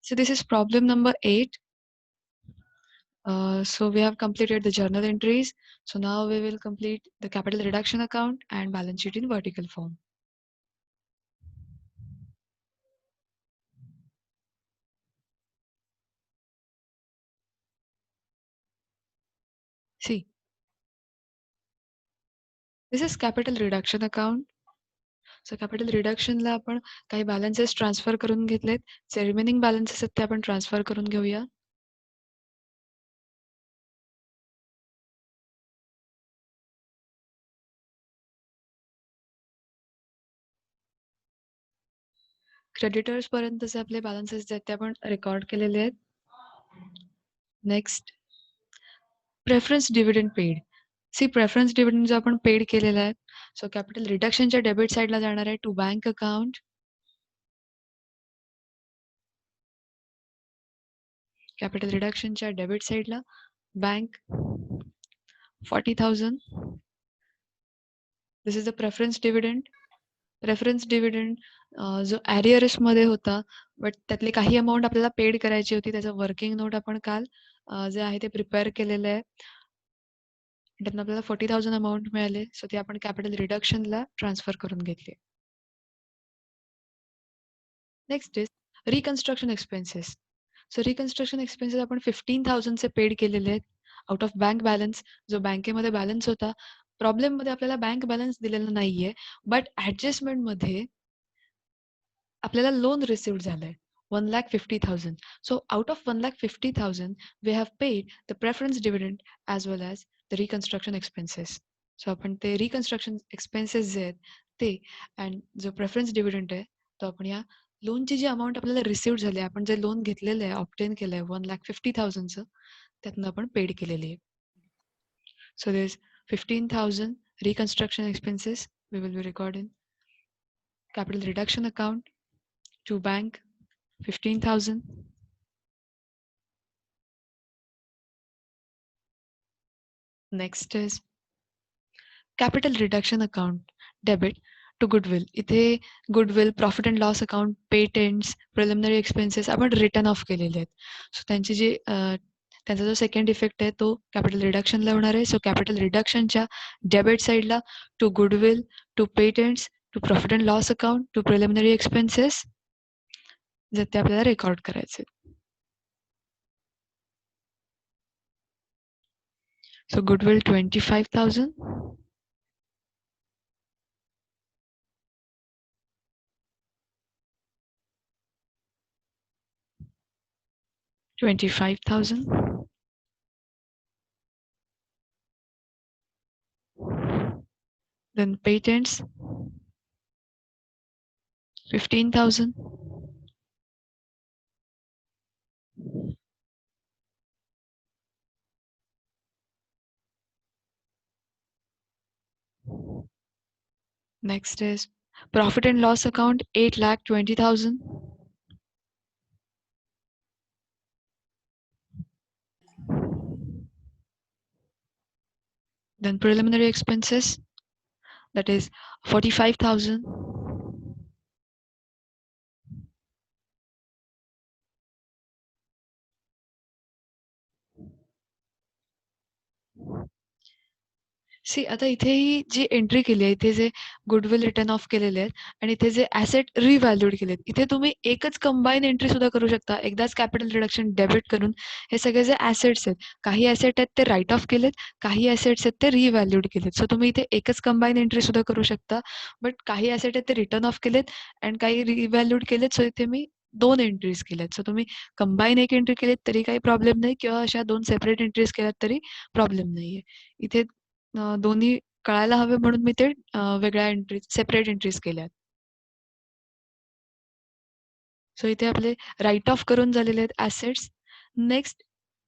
So this is problem number 8. So we have completed the journal entries. So now we will complete the capital reduction account and balance sheet in vertical form. See, this is capital reduction account. So capital reduction ला आपण काही balances transfer करून घेतलेत. जे remaining balances आहेत ते आपण transfer करून घेऊया. Creditors पर्यंतचे आपले balances जे आहेत ते आपण record केलेले आहेत. Next, preference dividend paid. See, preference dividend जो आपण paid केलेला आहे. So capital reduction च्या debit side ला जाणार आहे to bank account. Capital reduction च्या debit side ला bank 40,000. This is the preference dividend. Preference dividend जो arrears मध्ये होता, बट त्यातली काही अमाऊंट आपल्याला पेड करायची होती. त्याचं वर्किंग नोट आपण काल जे आहे ते प्रिपेअर केलेलं आहे. त्यातनं आपल्याला 40,000 अमाऊंट मिळाले. सो ते आपण कॅपिटल रिडक्शनला ट्रान्सफर करून घेतले. Next is reconstruction expenses. So reconstruction expenses आपण 15,000 चे पेड केलेले आहेत आउट ऑफ बँक बॅलन्स. जो बँकेमध्ये बॅलन्स होता, प्रॉब्लेममध्ये आपल्याला बँक बॅलन्स दिलेला नाहीये, बट ॲडजस्टमेंटमध्ये आपल्याला लोन रिसीव्ड झालंय 1,50,000. So out of 1,50,000, we have paid the preference dividend as well as the reconstruction expenses. So आपण ते reconstruction expenses जे आहेत ते and जो preference dividend आहे तो आपण या लोनची जी अमाऊंट आपल्याला रिसीव्ड झाली आहे, आपण जे लोन घेतलेलं आहे, ऑब्टेन केलं आहे 1,50,000चं, त्यातनं आपण पेड केलेली आहे. So there's 15,000 reconstruction expenses we will be recording. Capital reduction account to bank 15,000. Next is capital reduction account debit to goodwill. इथे goodwill, profit and loss account, patents, preliminary expenses आपण written of केलेले आहेत. So त्यांची जी त्यांचा जो second effect आहे तो capital रिडक्शनला होणार आहे. सो कॅपिटल रिडक्शनच्या डेबिट साईडला to goodwill, to patents, to profit and loss account, to preliminary expenses जे ते आपल्याला रेकॉर्ड करायचे. So goodwill 25,000. 25,000. Then patents 15,000. Next is profit and loss account 8,20,000. Then preliminary expenses, that is 45,000. C आता इथे ही जी entry केली आहे, इथे जे गुडविल रिटर्न ऑफ केलेले आहेत आणि इथे जे ॲसेट रिव्हॅल्यूड केलेत, इथे तुम्ही एकच कंबाईन एंट्री सुद्धा करू शकता. एकदाच कॅपिटल रिडक्शन डेबिट करून हे सगळे जे ॲसेट्स आहेत, काही ॲसेट आहेत ते राईट ऑफ केलेत, काही ॲसेट्स आहेत ते रिव्हॅल्यूड केलेत. सो तुम्ही इथे एकच कंबाईन एंट्री सुद्धा करू शकता. बट काही ॲसेट आहेत ते रिटर्न ऑफ केलेत अँड काही रिव्हॅल्यूड केलेत. सो इथे मी 2 एंट्रीज केल्यात. सो तुम्ही कंबाईन एक एंट्री केलीत तरी काही प्रॉब्लेम नाही किंवा अशा 2 सेपरेट एंट्रीज केल्यात तरी प्रॉब्लेम नाहीये. इथे दोन्ही कळायला हवे म्हणून मी ते वेगळ्या एंट्रीज, सेपरेट एंट्रीज केल्यात. सो इथे आपले राईट ऑफ करून झालेले आहेत ॲसेट्स. नेक्स्ट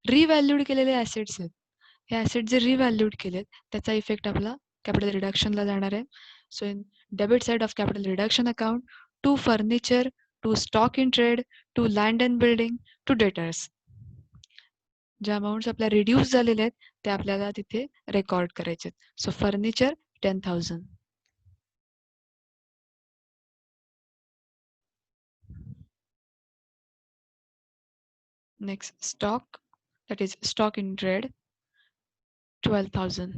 रिव्हॅल्यूड केलेले ॲसेट्स आहेत. हे ॲसेट जे रिव्हॅल्यूड केलेत त्याचा इफेक्ट आपला कॅपिटल रिडक्शनला जाणार आहे. So in debit side of capital reduction account to furniture, to stock in trade, to land and building, to debtors. ज्या अमाऊंट्स आपल्या रिड्यूस झालेल्या आहेत त्या आपल्याला तिथे रेकॉर्ड करायचे आहेत. So furniture 10,000. Next, stock, that is stock in trade, 12,000.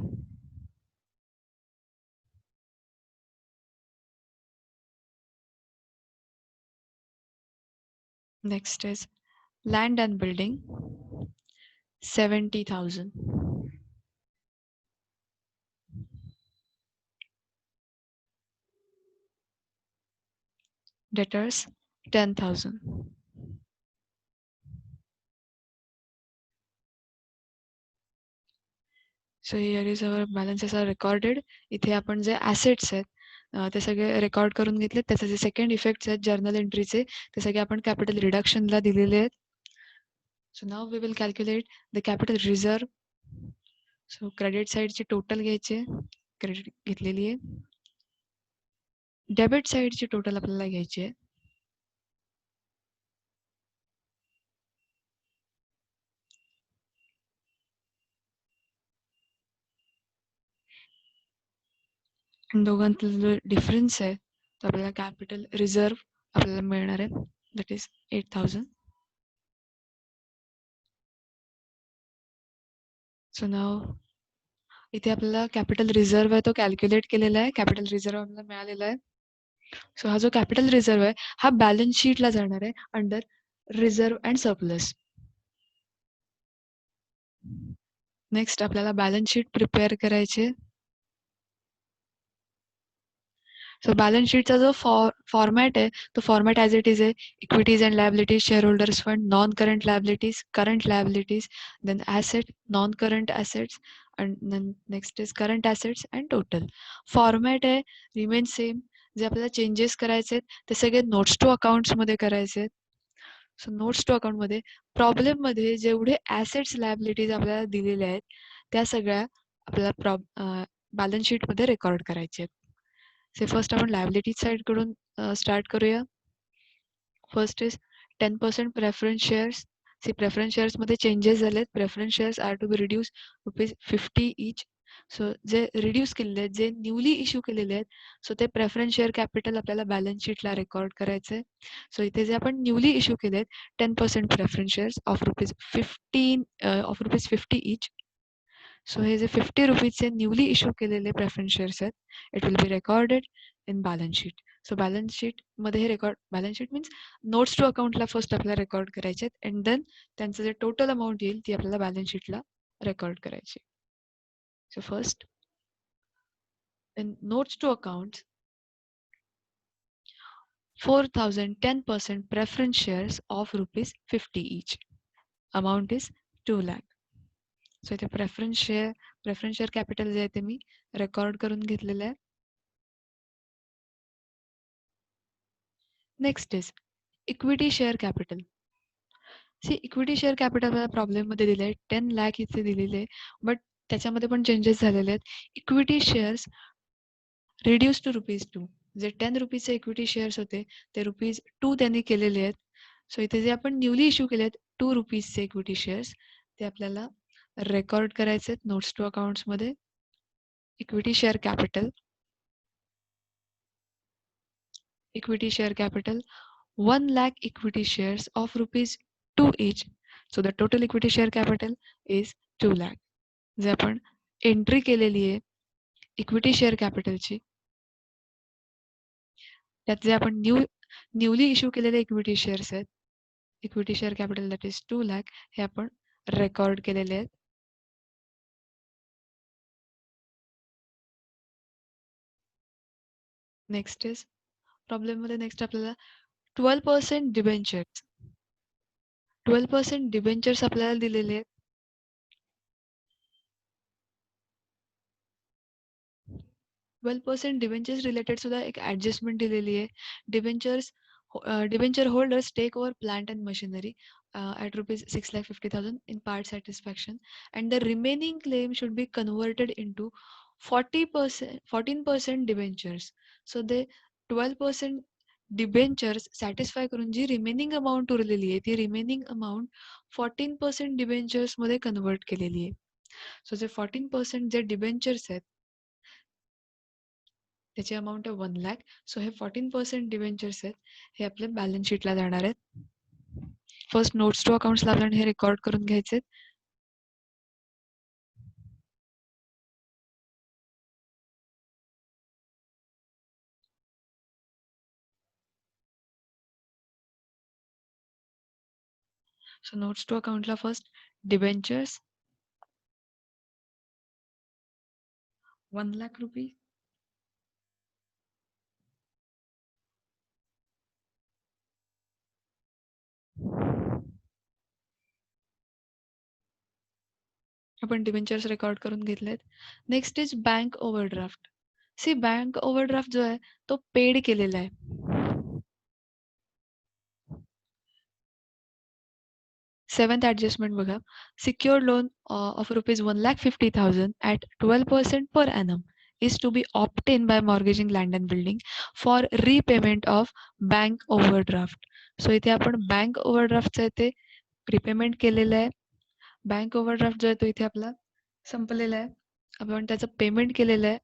Next is land and building, 70,000. Debtors, 10,000. So here is our balances are recorded. इथे आपण जे ॲसेट्स आहेत ते सगळे रेकॉर्ड करून घेतले. त्याचे जे सेकंड इफेक्ट्स आहेत जर्नल एंट्रीचे ते सगळे आपण कॅपिटल रिडक्शनला दिलेले आहेत. So now we will calculate the capital reserve. So credit साईडची टोटल घ्यायचे, क्रेडिट घेतलेली आहे. डेबिट साईडची टोटल आपल्याला घ्यायची आहे. दोघांतला जो डिफरन्स आहे तो आपल्याला कॅपिटल रिझर्व आपल्याला मिळणार आहे, दॅट इज 8,000. सो नाव इथे आपल्याला कॅपिटल रिझर्व आहे तो कॅल्क्युलेट केलेला आहे. कॅपिटल रिझर्व आपल्याला मिळालेला आहे. सो हा जो कॅपिटल रिझर्व आहे हा बॅलन्स शीटला जाणार आहे under reserve and surplus. Next आपल्याला बॅलन्स शीट प्रिपेअर करायचे. सो बॅलन्स शीटचा जो फॉर्मॅट आहे तो फॉर्मॅट ॲज इट इज आहे. Equities and liabilities, share holders fund, non current liabilities, current liabilities, then asset, non current assets, and next is current assets and total. Format आहे remain same. जे आपल्याला changes करायचे आहेत ते सगळे notes to अकाउंट्समध्ये करायचे आहेत. सो नोट्स टू अकाउंटमध्ये प्रॉब्लेममध्ये जेवढे ॲसेट्स लायबिलिटीज आपल्याला दिलेले आहेत त्या सगळ्या आपल्याला बॅलन्स शीटमध्ये रेकॉर्ड करायचे आहेत. से फर्स्ट आपण लायबिलिटी साईडकडून स्टार्ट करूया. First is 10% preference shares. See preference शेअर्समध्ये चेंजेस झालेत. Preference shares are to be reduce ₹50 each. So जे रिड्यूस केलेले आहेत, जे न्यूली इश्यू केलेले आहेत, सो ते प्रेफरन्स शेअर कॅपिटल आपल्याला बॅलन्स शीटला रेकॉर्ड करायचं आहे. सो इथे जे आपण न्यूली इश्यू केले आहेत 10% preference shares of ₹50 each. So हे जे ₹50चे न्यूली इश्यू केलेले प्रेफरन्स शेअर्स आहेत, it will be recorded in balance sheet. So balance शीटमध्ये हे record, balance sheet means notes to अकाउंटला फर्स्ट आपल्याला रेकॉर्ड करायचे आहेत अँड देन त्यांचं जे टोटल अमाऊंट येईल ती आपल्याला बॅलन्स शीटला रेकॉर्ड करायची. So first in notes to accounts 4,000 10% preference shares of ₹50 each. Amount is 2 lakh. So इथे प्रेफरन्स शेअर कॅपिटल जे आहे ते मी रेकॉर्ड करून घेतलेलं आहे. Next is equity share capital. See equity share capital मला प्रॉब्लेममध्ये दिलं आहे 10 लाख इथे दिलेले आहे, बट त्याच्यामध्ये पण चेंजेस झालेले आहेत. Equity shares reduce to ₹2. जे ₹10चे इक्विटी शेअर्स होते ते ₹2 त्यांनी केलेले आहेत. सो इथे जे आपण न्यूली इश्यू केले आहेत ₹2चे इक्विटी शेअर्स ते आपल्याला रेकॉर्ड करायचे आहेत नोट्स टू अकाउंट्समध्ये. Equity share capital, equity share capital 1 lakh equity shares of ₹2 each. So the total equity share capital is 2 lakh. जे आपण एंट्री केलेली आहे इक्विटी शेअर कॅपिटलची, त्यात जे आपण न्यूली इश्यू केलेले इक्विटी शेअर्स आहेत, equity share capital that is 2 lakh, हे आपण रेकॉर्ड केलेले आहेत. नेक्स्ट इज प्रॉब्लेममध्ये नेक्स्ट आपल्याला 12% डिबेंचर्स 12% डिबेंचर्स आपल्याला दिलेले आहेत. 12% डिबेंचर्स रिलेटेड सुद्धा एक ॲडजस्टमेंट दिलेली आहे. Debentures debenture holders take over plant and machinery at ₹6,50,000 in part satisfaction, and the remaining claim should be converted into 14% debentures. So the 12% debentures satisfy करून जी remaining amount उरलेली आहे ती रिमेनिंग अमाऊंट 14% डिबेंचर्समध्ये कन्वर्ट केलेली आहे. So जे 14% जे debentures आहेत त्याची अमाऊंट आहे 1 lakh. सो हे 14% डिबेंचर्स आहेत हे आपल्या बॅलन्स शीटला जाणार आहेत. फर्स्ट नोट्स टू अकाउंट्स लावलं आणि हे रेकॉर्ड करून घ्यायचे. सो नोट्स टू अकाउंटला फर्स्ट डिबेंचर्स 1 लाख रुपीज, आपण डिबेंचर्स रेकॉर्ड करून घेतलेत. Next is bank overdraft. See bank overdraft जो आहे तो पेड केलेला आहे. सेवन्थ ॲडजस्टमेंट बघा. Secured loan of ₹1,50,000 at 12% per annum is to be obtained by mortgaging land and building for repayment of bank overdraft. So इथे आपण bank ओव्हरड्राफ्टचं आहे ते प्रीपेमेंट केलेलं आहे. बँक ओव्हरड्राफ्ट जो आहे तो इथे आपला संपलेला आहे. आपण त्याचं पेमेंट केलेलं आहे.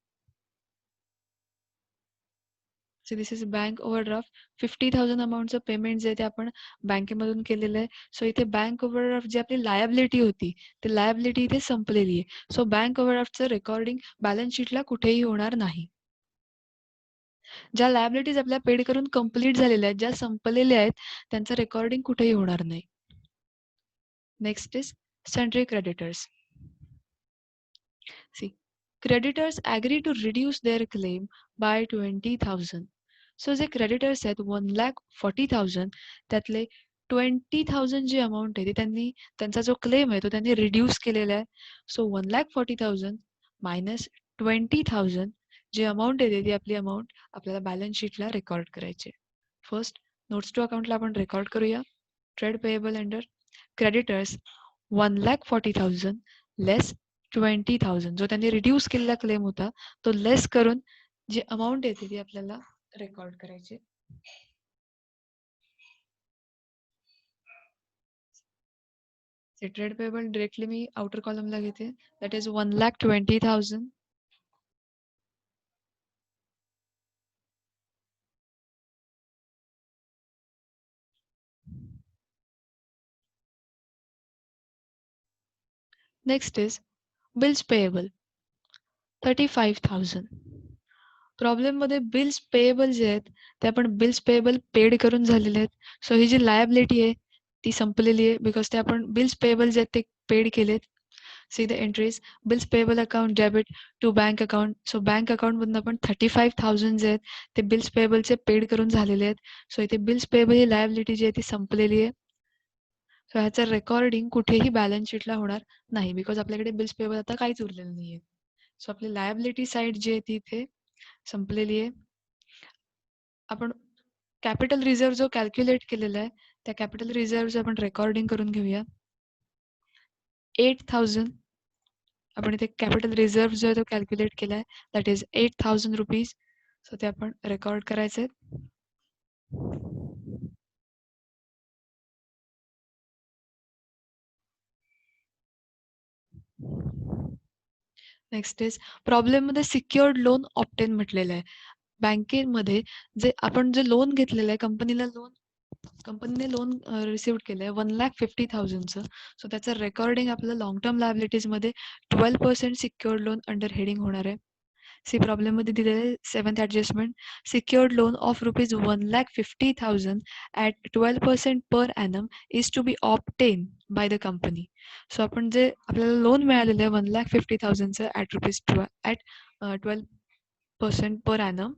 So this is bank overdraft. 50,000 अमाऊंटचं पेमेंट जे आहे ते आपण बँकेमधून केलेलं आहे. सो इथे बँक ओव्हरड्राफ्ट जी आपली लायबिलिटी होती ती लायबिलिटी इथे संपलेली आहे. सो बँक ओव्हरड्राफ्टचं रेकॉर्डिंग बॅलन्स शीटला कुठेही होणार नाही. ज्या लायबिलिटीज आपल्या पेड करून कंप्लीट झालेल्या आहेत, ज्या संपलेल्या आहेत, त्यांचं रेकॉर्डिंग कुठेही होणार नाही. Next is sundry creditors. See creditors agree to reduce their claim by 20,000. So जे क्रेडिटर्स आहेत 1,40,000 त्यातले 20,000 जी अमाऊंट आहे ती त्यांनी त्यांचा जो क्लेम आहे तो त्यांनी रिड्यूस केलेला आहे. सो 1,40,000 मायनस 20,000 जी अमाऊंट येते ती आपली अमाऊंट आपल्याला बॅलन्स शीटला रेकॉर्ड करायची. फर्स्ट नोट्स टू अकाउंटला आपण रेकॉर्ड करूया. ट्रेड पेएबल अंडर क्रेडिटर्स 1,40,000 लेस 20,000 जो त्यांनी रिड्यूस केलेला क्लेम होता तो लेस करून जी अमाऊंट येते ती आपल्याला रेकॉर्ड करायची. ट्रेड पेएबल डायरेक्टली मी आउटर कॉलमला घेते. That is 1,20,000 next is bills payable 35,000. प्रॉब्लेममध्ये बिल्स पेएबल जे आहेत ते आपण बिल्स पेएबल पेड करून झालेले आहेत. सो ही जी लायबिलिटी आहे ती संपलेली आहे बिकॉज ते आपण बिल्स पेएबल जे आहेत ते पेड केलेत. See the entries bills payable account debit to bank account. So bank अकाउंटमधून आपण 35,000 जे आहेत ते बिल्स पेएबलचे पेड करून झालेले आहेत. सो इथे बिल्स पेएबल ही लायबिलिटी जी आहे ती संपलेली आहे. सो ह्याचं रेकॉर्डिंग कुठेही बॅलन्स शीटला होणार नाही बिकॉज आपल्याकडे बिल्स पेएबल आता काहीच उरलेलं नाही आहे. सो आपली लायबिलिटी साईड जी आहे ती इथे संपलेली आहे. आपण कॅपिटल रिझर्व्ह जो कॅल्क्युलेट केलेला आहे त्या कॅपिटल रिझर्व्ह आपण रेकॉर्डिंग करून घेऊया. 8,000 आपण इथे कॅपिटल रिझर्व्ह जो आहे तो कॅल्क्युलेट केलाय दॅट इज 8,000 रुपीज. सो ते आपण रेकॉर्ड करायचे. नेक्स्ट इज प्रॉब्लेममध्ये सिक्युअर्ड लोन ऑप्टेन म्हटलेलं आहे. बँकेमध्ये जे आपण जे लोन घेतलेलं आहे कंपनीने लोन रिसिव्ह केलं आहे 1,50,000चं. सो त्याचं रेकॉर्डिंग आपलं लॉंग टर्म लायबिलिटीजमध्ये 12% सिक्युअर्ड लोन अंडर हेडिंग होणार आहे. सी प्रॉब्लेममध्ये दिलेले seventh adjustment secured loan of ₹1,50,000 at 12% per annum is to be obtained by the company. So आपण जे आपल्याला लोन मिळालेलं आहे 1,50,000चं ॲट 12% पर ॲनम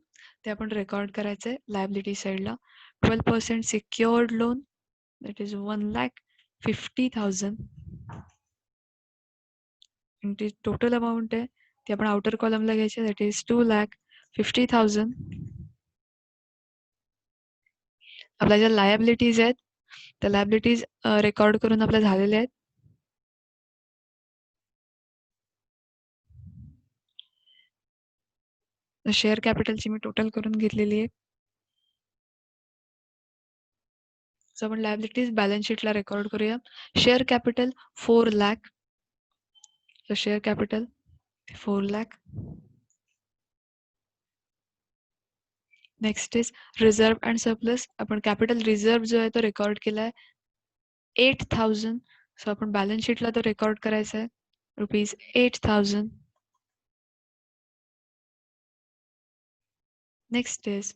ते आपण रेकॉर्ड करायचं आहे लायबिलिटी साईडला. 12% सिक्युअर्ड लोन दॅट इज 1,50,000 आणि ती टोटल अमाऊंट आहे ती आपण आउटर कॉलमला घ्यायची दॅट इज 2,50,000. आपल्या ज्या लायबिलिटीज आहेत त्या लायबिलिटीज रेकॉर्ड करून आपल्या झालेल्या आहेत. शेअर कॅपिटलची मी टोटल करून घेतलेली आहे. सो आपण लायबिलिटीज बॅलन्स शीटला रेकॉर्ड करूया. Share capital 4 lakh. So share capital 4 lakh. Next is reserve and surplus. आपण कॅपिटल रिझर्व्ह जो आहे तो रेकॉर्ड केला आहे 8,000. सो आपण बॅलन्स शीटला तो रेकॉर्ड करायचा आहे ₹8,000. Next is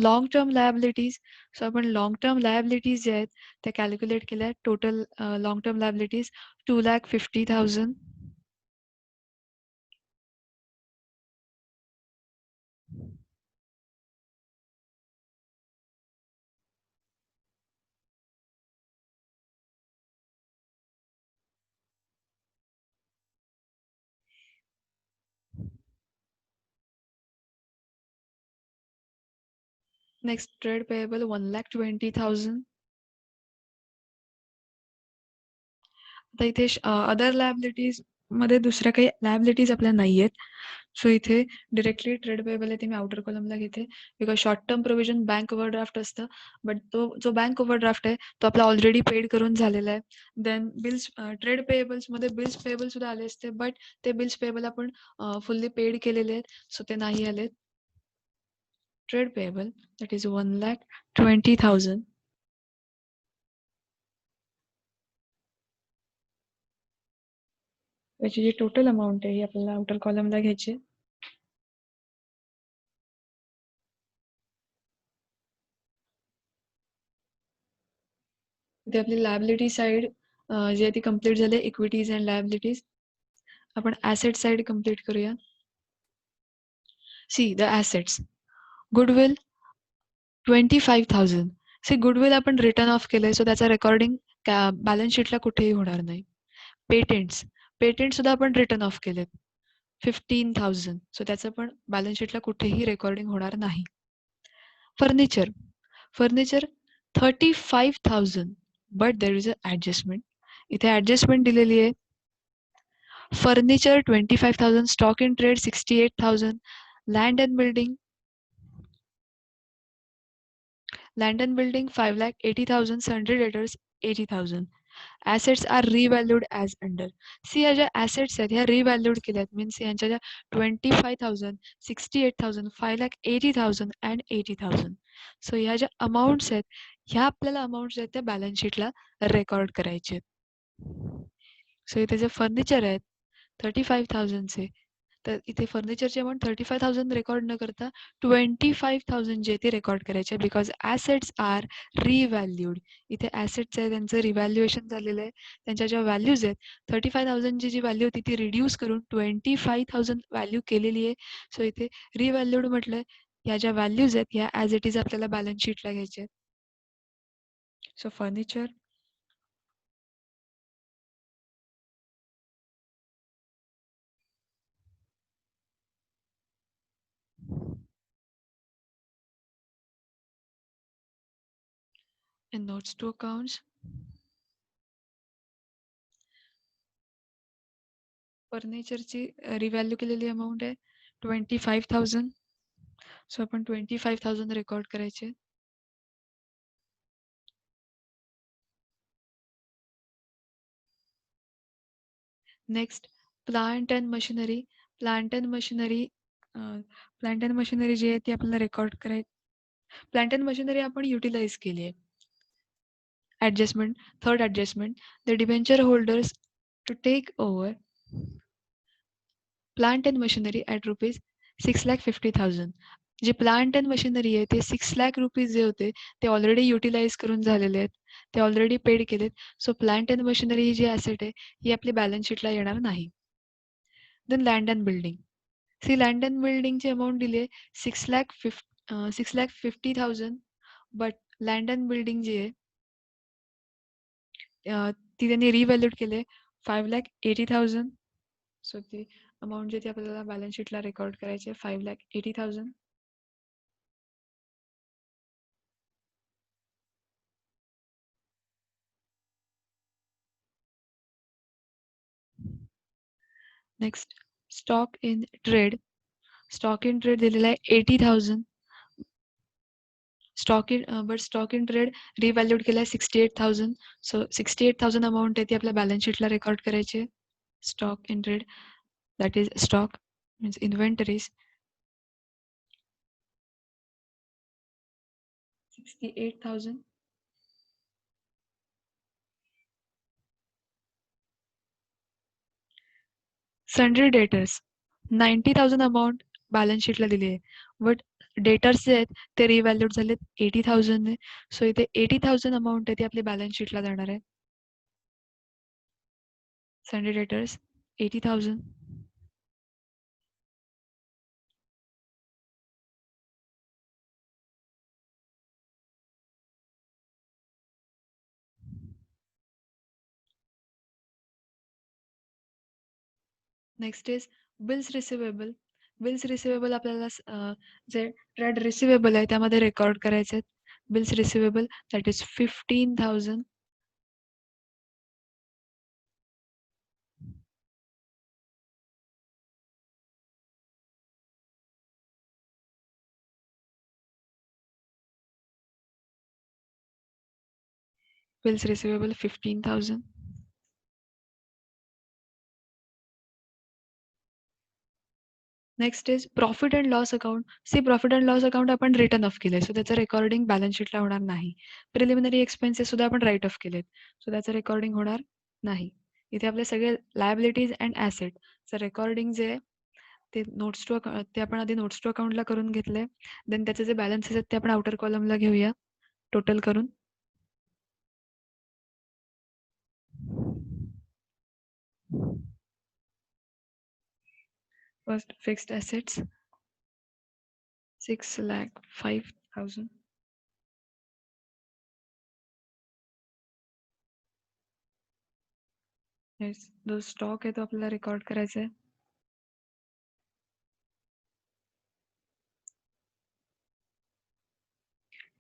long term liabilities. So आपण लॉंग टर्म लायबिलिटीज जे आहेत त्या कॅल्क्युलेट केल्या. Total long term liabilities 2,50,000. Next trade payable 1,20,000. आता इथे अदर लायबिलिटीज मध्ये दुसऱ्या काही लायबिलिटीज आपल्या नाही आहेत. सो इथे डिरेक्टली ट्रेड पेएबल आहे ते मी आउटर कॉलमला घेते. Because short term provision bank overdraft असतं. बट तो जो बँक ओव्हरड्राफ्ट आहे तो आपला ऑलरेडी पेड करून झालेला आहे. देन बिल्स ट्रेड पेएबल्स मध्ये बिल्स पेएबल सुद्धा आले असते. बट ते बिल्स पेएबल आपण फुल्ली पेड केलेले आहेत. सो ते नाही आलेत. Trade payable that is 1,20,000. याची जी टोटल अमाऊंट आहे ही आपल्याला आउटर कॉलमला घ्यायची. इथे आपली लायबिलिटी साइड जी आहे ती कम्प्लीट झाली. Equities and liabilities. आपण ऍसेट साइड कम्प्लीट करूया. See the assets. Goodwill 25,000. See goodwill आपण रिटर्न ऑफ केलंय. सो त्याचा रेकॉर्डिंग बॅलन्स शीटला कुठेही होणार नाही. पेटेंट सुद्धा आपण रिटर्न ऑफ केलेत 15,000. सो त्याचं पण बॅलन्स शीटला कुठेही रेकॉर्डिंग होणार नाही. Furniture 35,000. But there is a adjustment. इथे ऍडजस्टमेंट दिलेली आहे. Furniture 25,000. Stock in trade 68,000. Land and building 5,80,000. 100 acres 80,000. Assets are revalued as under. See या ज्या assets आहेत ह्या revalued केल्यात. मीन्स यांच्या ज्या 25,000, 68,000, 5,80,000 and 80,000. सो ह्या ज्या अमाऊंट्स आहेत ह्या आपल्याला अमाऊंट्स आहेत त्या बॅलन्स शीटला रेकॉर्ड करायचे आहेत. सो इथे जे फर्निचर आहेत 35,000चे, तर इथे फर्निचरचे अमाऊंट 35,000 रेकॉर्ड न करता 25,000 जे ते रेकॉर्ड करायचे. Because assets are revalued. इथे ॲसेट्स आहे त्यांचं रिव्हॅल्युएशन झालेलं आहे. त्यांच्या ज्या व्हॅल्यूज आहेत 35,000ची जी व्हॅल्यू होती ती रिड्यूस करून 25,000 व्हॅल्यू केलेली आहे. सो इथे रिव्हॅल्यूड म्हटलंय. या ज्या व्हॅल्यूज आहेत ह्या ॲज इट इज आपल्याला बॅलन्स शीटला घ्यायच्या आहेत. So furniture and notes to accounts. फर्निचरची रिव्हॅल्यू केलेली अमाऊंट आहे 25,000. सो आपण 25,000 रेकॉर्ड करायचे. Next plant and machinery. Plant and machinery जी आहे ती आपल्याला रेकॉर्ड करायची. प्लांट अँड मशिनरी आपण युटिलाइज केली आहे. Adjustment. Third adjustment. The debenture holders to take over plant and machinery at ₹6,50,000. जे प्लांट अँड मशिनरी आहे ते 6 लाख रुपीज जे होते ते ऑलरेडी युटिलाइज करून झालेले आहेत. ते ऑलरेडी पेड केलेत. सो प्लांट अँड मशिनरी ही जी ॲसेट आहे ही आपली बॅलन्स शीटला येणार नाही. Then land and building. See land and बिल्डिंगची अमाऊंट दिली आहे 6,50,000. बट लँड अँड बिल्डिंग जी आहे ती त्यांनी रिव्हॅल्यूड केले 5,80,000. सो ती अमाऊंट जे ती आपल्याला बॅलन्स शीटला रेकॉर्ड करायची आहे 5,80,000. Next stock in trade. Stock in trade दिलेला आहे 80,000. स्टॉक इन ट्रेड रिव्हॅल्यूड केला आहे 68,000. सो 68,000 अमाऊंट आहे ती आपल्या बॅलन्स शीटला रेकॉर्ड करायची आहे. Stock in trade that is stock means inventories 68,000. Sundry debtors 90,000 amount balance शीटला दिली आहे. बट डेटर्स जे आहेत ते रिव्हॅल्यूड झालेत 80,000 ने. सो इथे 80,000 अमाऊंट आहे ती आपली बॅलन्स शीटला जाणार आहे. Sundry debtors 80,000. Next is bills receivable. Bills receivable आपल्याला जे ट्रेड रिसिवेबल आहे त्यामध्ये रेकॉर्ड करायचे आहेत. Bills receivable that is 15,000. Bills receivable 15,000. Next is profit and loss account. See profit and loss account आपण रिटर्न ऑफ केलंय, सो त्याचं recording balance शीटला होणार नाही. प्रिलिमिनरी एक्सपेन्सेस सुद्धा आपण राईट ऑफ केलेत, सो त्याचं रेकॉर्डिंग होणार नाही. इथे आपले सगळे लायबिलिटीज अँड ॲसेटचं रेकॉर्डिंग जे आहे ते नोट्स टू ते आपण आधी नोट्स टू अकाउंटला करून घेतलंय. देन त्याचे जे बॅलन्सेस आहेत ते आपण आउटर कॉलमला घेऊया टोटल करून. First fixed assets 6,05,000. जो स्टॉक आहे तो आपल्याला रेकॉर्ड करायचा आहे.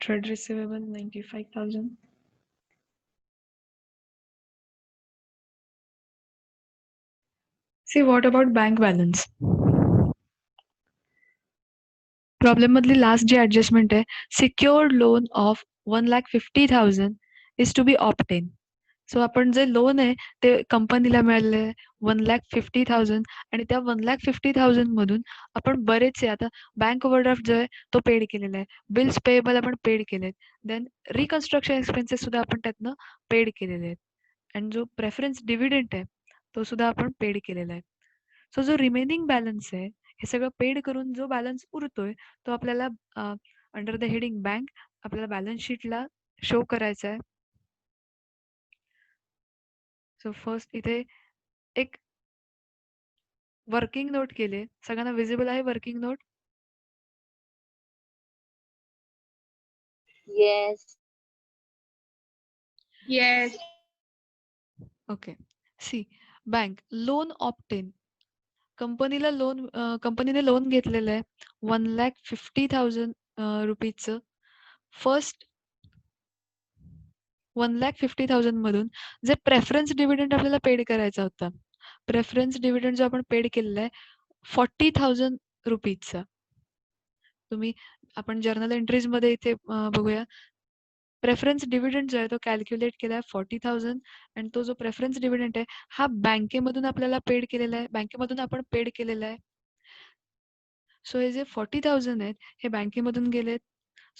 Trade receivable 95,000. See, what about bank balance? Problem मधली लास्ट जी ऍडजस्टमेंट आहे, secured loan of 1,50,000 is to be obtain. So आपण जे लोन आहे ते कंपनीला मिळालेलं आहे 1,50,000 आणि त्या 1,50,000 मधून आपण बरेचसे आता बँक ओव्हरड्राफ्ट जो आहे तो पेड केलेला आहे. बिल्स पेएबल आपण पेड केलेत. देन रिकन्स्ट्रक्शन एक्सपेन्सेस सुद्धा आपण त्यातनं पेड केलेले आहेत. आणि जो प्रेफरन्स डिव्हिडंड आहे तो सुद्धा आपण पेड केलेला आहे. सो जो रिमेनिंग बॅलन्स आहे हे सगळं पेड करून जो बॅलन्स उरतोय तो आपल्याला अंडर द हेडिंग बँक आपल्याला बॅलन्स शीटला शो करायचा आहे. सो फर्स्ट इथे एक वर्किंग नोट केले. सगळ्यांना विजिबल आहे working note? Yes. Yes. Okay. See bank loan obtain. कंपनीला लोन कंपनीने लोन घेतलेलं आहे 1,50,000 रुपीजचं. फर्स्ट 1,50,000 मधून जे प्रेफरन्स डिव्हिडंड आपल्याला पेड करायचा होता, प्रेफरन्स डिव्हिडंड जो आपण पेड केलेला आहे 40,000 रुपीजचा. तुम्ही आपण जर्नल एंट्रीज मध्ये इथे बघूया. प्रेफरन्स डिव्हिडंड जो आहे तो कॅल्क्युलेट केलाय 40,000 आणि तो जो प्रेफरन्स डिव्हिडंड आहे हा बँकेमधून आपल्याला पेड केलेला आहे, बँकेमधून आपण पेड केलेला आहे. सो हे जे 40,000 आहेत हे बँकेमधून गेलेत.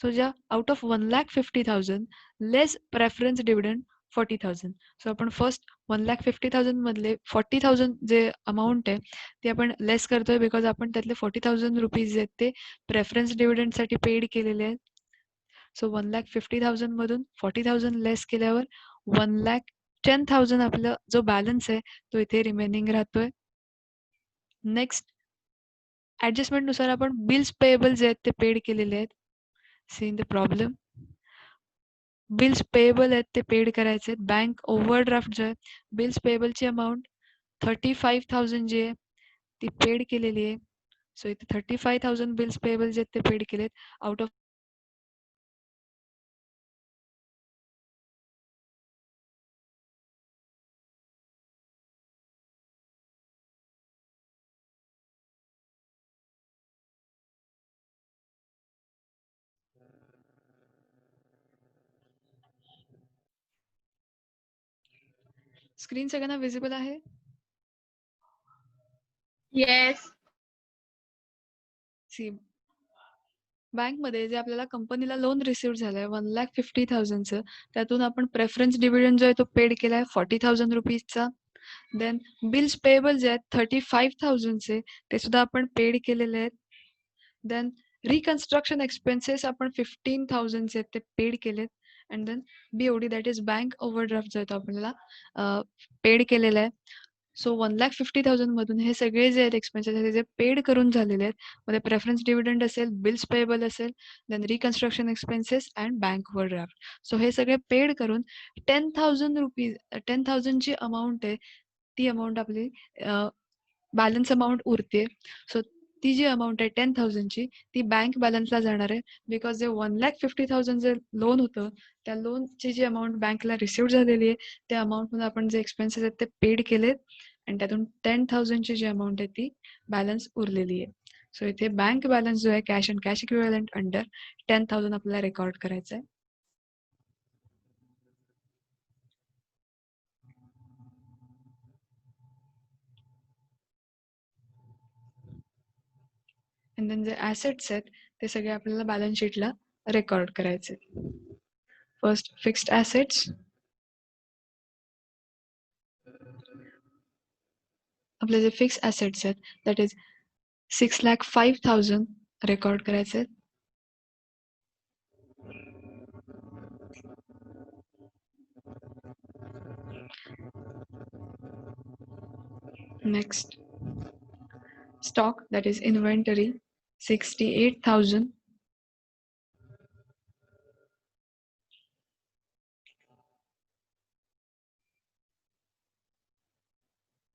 सो ज्या out of 1,50,000 less preference dividend 40,000. So आपण फर्स्ट 1,50,000 मधले 40,000 जे अमाऊंट आहे ती आपण लेस करतोय बिकॉज आपण त्यातले 40,000 रुपीज आहेत ते प्रेफरन्स डिव्हिडंडसाठी पेड केलेले आहेत. सो 1,50,000 मधून 40,000 लेस केल्यावर 1,10,000 आपला जो बॅलन्स आहे तो इथे रिमेनिंग राहतोय. नेक्स्ट ऍडजस्टमेंट नुसार आपण बिल्स पेएबल जे आहेत ते पेड केलेले आहेत. See in the problem bills payable आहेत ते पेड करायचे आहेत. बँक ओव्हरड्राफ्ट जो आहे बिल्स पेएबलची अमाऊंट 35,000 जी आहे ती पेड केलेली आहे. सो इथे 35,000 बिल्स पेएबल जे आहेत ते पेड केलेत. आउट ऑफ स्क्रीन सगळ्यांना विजिबल आहे? Yes. सी बँकमध्ये जे आपल्याला कंपनीला लोन रिसिव्ह झालंय 1,50,000चं त्यातून आपण प्रेफरन्स डिव्हिडंड जो आहे तो पेड केलाय 40,000 रुपीजचा. देन बिल्स पेएबल जे आहेत 35,000 चे ते सुद्धा आपण पेड केलेले आहेत. देन रिकन्स्ट्रक्शन एक्सपेन्सेस आपण 15,000 चे ते पेड केलेत. And then BOD that is bank overdraft जो आहे तो आपल्याला पेड केलेला आहे. सो 1,50,000 मधून हे सगळे जे आहेत एक्सपेन्सेस आहेत जे पेड करून झालेले आहेत. मध्ये प्रेफरन्स डिव्हिडंड असेल, बिल्स पेएबल असेल, then reconstruction expenses and bank overdraft. So हे सगळे पेड करून 10,000 ची अमाउंट आहे ती अमाउंट आपली बॅलन्स अमाउंट उरते. सो ती जी अमाउंट आहे 10,000 ची ती बँक बॅलन्सला जाणार आहे. बिकॉज जे 1,50,000 जे लोन होतं त्या लोनची जी अमाउंट बँकला रिसिव्ह झालेली आहे त्या अमाउंटमध्ये आपण जे एक्सपेन्सेस आहेत ते पेड केलेत आणि त्यातून 10,000 ची जी अमाउंट आहे ती बॅलन्स उरलेली आहे. सो इथे बँक बॅलन्स जो आहे cash and cash equivalent under 10,000 आपल्याला रेकॉर्ड करायचं आहे. अँड देन जे ॲसेट्स आहेत ते सगळे आपल्याला बॅलन्स शीटला रेकॉर्ड करायचे. First fixed assets. आपले जे फिक्स ॲसेट्स आहेत दॅट इज 6,05,000 रेकॉर्ड करायचे. Next stock that is inventory 68,000.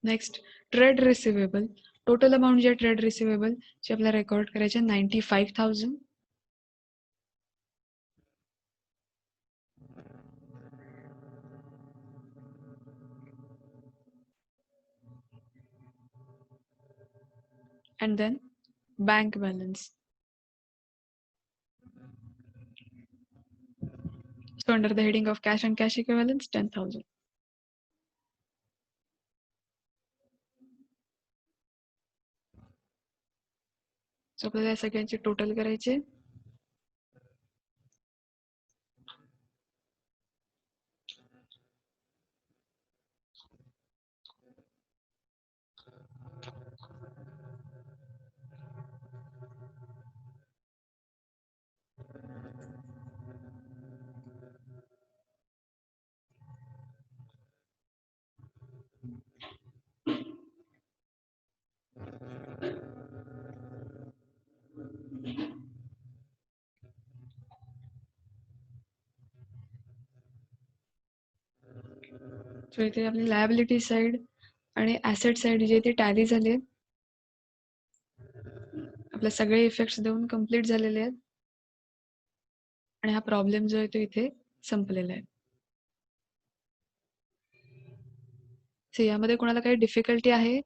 Next trade receivable. Total amount जे ट्रेड रिसिवेबल जे आपल्याला रेकॉर्ड करायचे 95,000. and then bank balance. So under the heading of cash and cash equivalents, 10,000. So आपल्याला या सगळ्यांचे total करायचे. So इथे आपली लायबिलिटी साइड आणि ॲसेट साइड जे ते टॅली झाले. आपले सगळे इफेक्ट्स देऊन कंप्लीट झालेले आहेत आणि हा प्रॉब्लेम जो आहे तो इथे संपलेला आहे. सो यामध्ये कोणाला काही डिफिकल्टी आहे?